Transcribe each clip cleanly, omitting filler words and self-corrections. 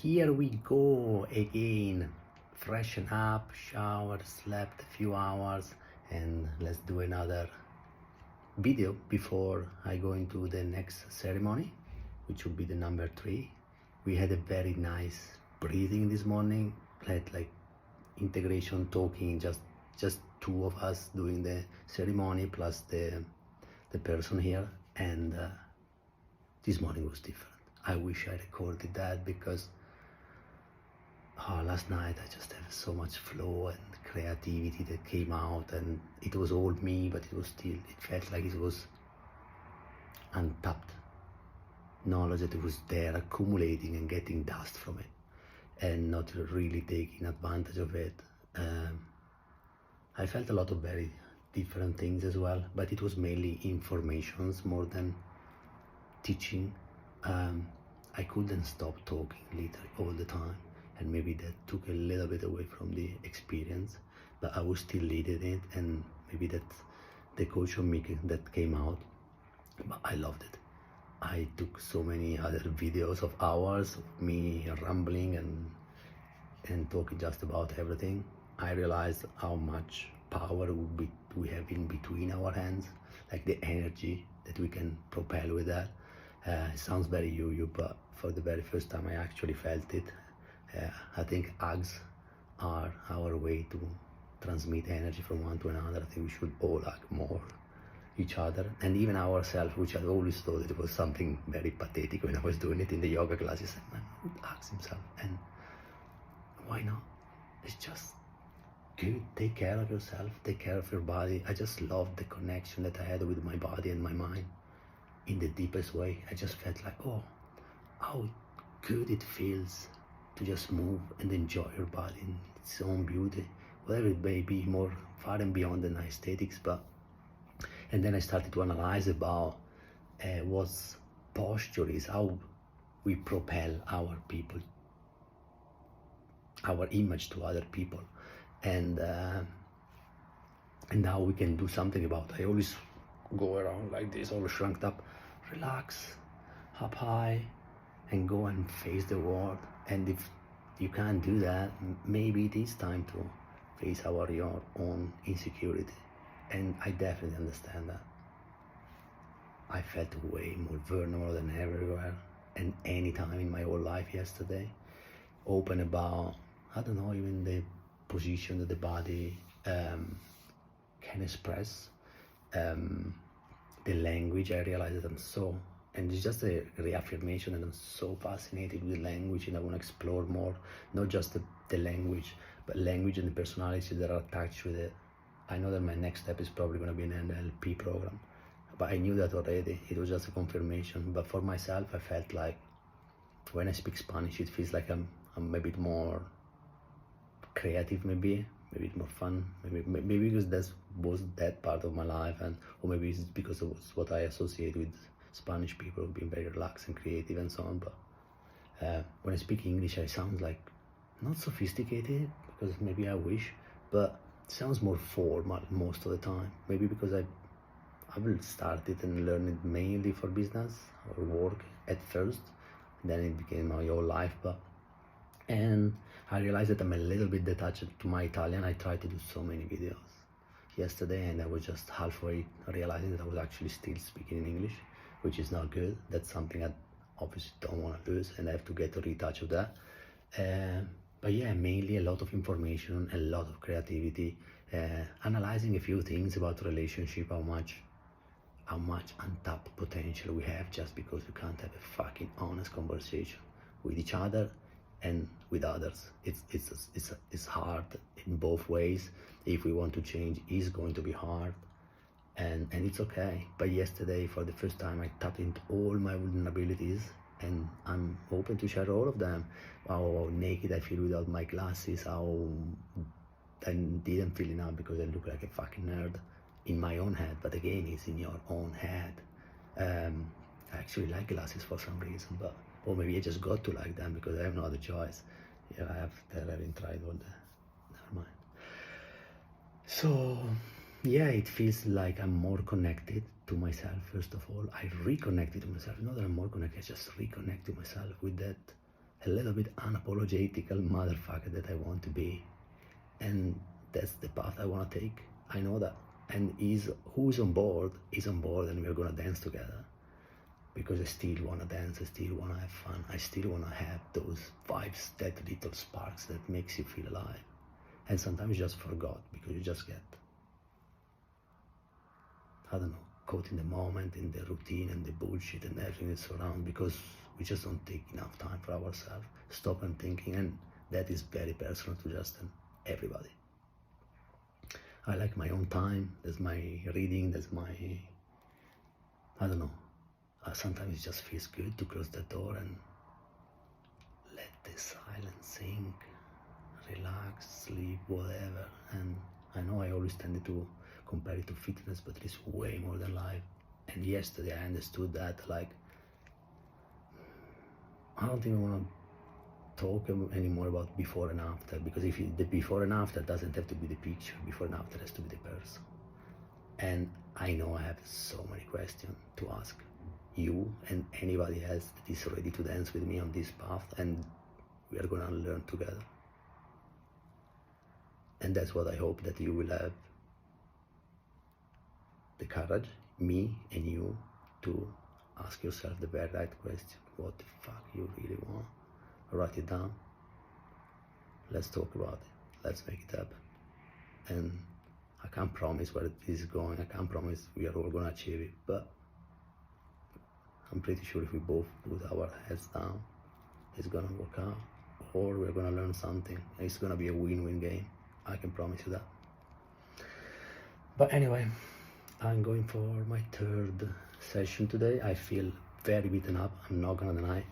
Here we go again. Freshen up, shower, slept a few hours, and let's do another video before I go into the next ceremony, which will be the number 3. We had a very nice breathing this morning, had like integration talking, just two of us doing the ceremony plus the person here, and this morning was different. I wish I recorded that because last night I just had so much flow and creativity that came out, and it was all me, but it felt like it was untapped knowledge that it was there accumulating and getting dust from it and not really taking advantage of it. I felt a lot of very different things as well, but it was mainly informations more than teaching. I couldn't stop talking literally all the time, and maybe that took a little bit away from the experience, but I was still leading it, and maybe that's the coach of me that came out. But I loved it. I took so many other videos of hours of me rambling and talking just about everything. I realized how much power we have in between our hands, like the energy that we can propel with that. It sounds very you, but for the very first time I actually felt it. I think hugs are our way to transmit energy from one to another. I think we should all hug more each other, and even ourselves, which I always thought it was something very pathetic when I was doing it in the yoga classes. Man, who hugs himself? And why not? It's just good. Take care of yourself, take care of your body. I just loved the connection that I had with my body and my mind in the deepest way. I just felt like, oh, how good it feels to just move and enjoy your body in its own beauty, whatever it may be, more far and beyond the aesthetics. And then I started to analyze about what posture is, how we propel our people, our image to other people, and how we can do something about it. I always go around like this, all shrunk up. Relax, up high, and go and face the world. And if you can't do that, maybe it is time to face your own insecurity. And I definitely understand that. I felt way more vulnerable than everywhere and any time in my whole life yesterday. Open about, I don't know, even the position that the body can express. The language, I realized that and it's just a reaffirmation that I'm so fascinated with language, and I want to explore more, not just the language, but language and the personality that are attached with it. I know that my next step is probably going to be an NLP program, but I knew that already. It was just a confirmation. But for myself, I felt like when I speak Spanish, it feels like I'm a bit more creative, maybe a bit more fun, maybe because that part of my life, or maybe it's because of what I associate with Spanish people, being very relaxed and creative and so on. But when I speak English, I sound like not sophisticated, because maybe I wish, but it sounds more formal most of the time. Maybe because I will start it and learn it mainly for business or work at first, then it became my whole life. And I realized that I'm a little bit detached to my Italian. I tried to do so many videos yesterday, and I was just halfway realizing that I was actually still speaking in English, which is not good. That's something I obviously don't want to lose, and I have to get a retouch of that. But yeah, mainly a lot of information, a lot of creativity, analyzing a few things about relationship, how much untapped potential we have just because we can't have a fucking honest conversation with each other and with others. It's hard in both ways. If we want to change, it's going to be hard, and it's okay. But yesterday, for the first time, I tapped into all my vulnerabilities, and I'm open to share all of them. How naked I feel without my glasses, how I didn't feel enough because I look like a fucking nerd in my own head, but again, it's in your own head. I actually like glasses for some reason, or maybe I just got to like them because I have no other choice. Yeah, I haven't tried all that. Never mind. So yeah, it feels like I'm more connected to myself. First of all, I reconnected to myself. Not that I'm more connected, I just reconnect to myself with that a little bit unapologetical motherfucker that I want to be, and that's the path I want to take. I know that, and who's on board is on board, and we're gonna dance together, because I still wanna dance, I still wanna have fun, I still wanna have those vibes, that little sparks that makes you feel alive. And sometimes you just forgot, because you just get, I don't know, caught in the moment, in the routine and the bullshit and everything that's around, because we just don't take enough time for ourselves, stop and thinking, and that is very personal to Justin, everybody. I like my own time, that's my reading, that's my, I don't know, sometimes it just feels good to close the door and let the silence sink, relax, sleep, whatever. And I know I always tended to compare it to fitness, but it's way more than life. And yesterday I understood that, like, I don't even want to talk anymore about before and after, because if the before and after doesn't have to be the picture, before and after has to be the person. And I know I have so many questions to ask you and anybody else that is ready to dance with me on this path, and we are gonna learn together. And that's what I hope, that you will have the courage, me and you, to ask yourself the very right question. What the fuck you really want? Write it down. Let's talk about it. Let's make it happen. And I can't promise where it is going. I can't promise we are all gonna achieve it, but I'm pretty sure if we both put our heads down, it's gonna work out, or we're gonna learn something. It's gonna be a win-win game. I can promise you that. But anyway, I'm going for my third session today. I feel very beaten up, I'm not gonna deny.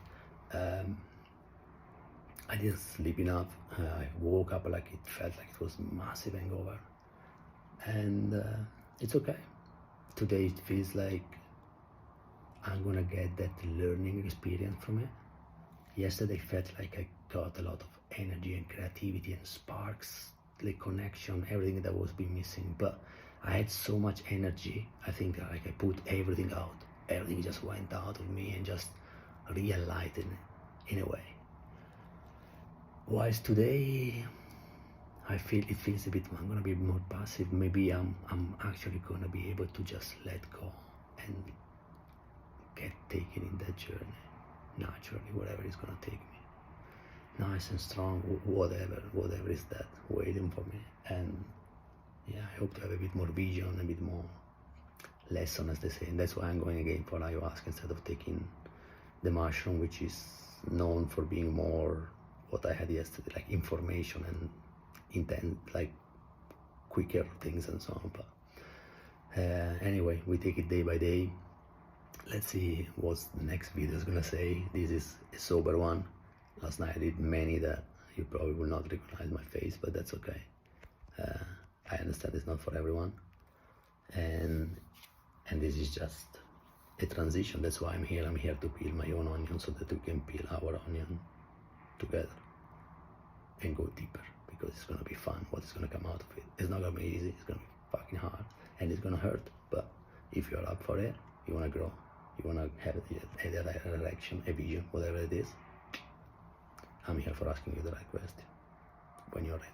I didn't sleep enough. I woke up like it felt like it was massive hangover. And it's okay. Today it feels like I'm gonna get that learning experience from it. Yesterday felt like I got a lot of energy and creativity and sparks, the connection, everything that was being missing. But I had so much energy. I think like I put everything out. Everything just went out of me and just realighted in a way. Whilst today I feel it feels a bit, I'm gonna be more passive. Maybe I'm actually gonna be able to just let go and get taken in that journey naturally, wherever it's gonna take me. Nice and strong, whatever is that waiting for me. And yeah, I hope to have a bit more vision, a bit more lesson, as they say. And that's why I'm going again for ayahuasca instead of taking the mushroom, which is known for being more what I had yesterday, like information and intent, like quicker things and so on. But anyway, we take it day by day. Let's see what the next video is gonna say. This is a sober one. Last night I did many that you probably will not recognize my face, but that's okay. I understand it's not for everyone, and this is just a transition. That's why I'm here. I'm here to peel my own onion so that we can peel our onion together and go deeper, because it's gonna be fun. What is gonna come out of it? It's not gonna be easy. It's gonna be fucking hard, and it's gonna hurt. But if you're up for it, you wanna grow, you wanna have a direction, a vision, whatever it is. I'm here for asking you the right question when you're ready.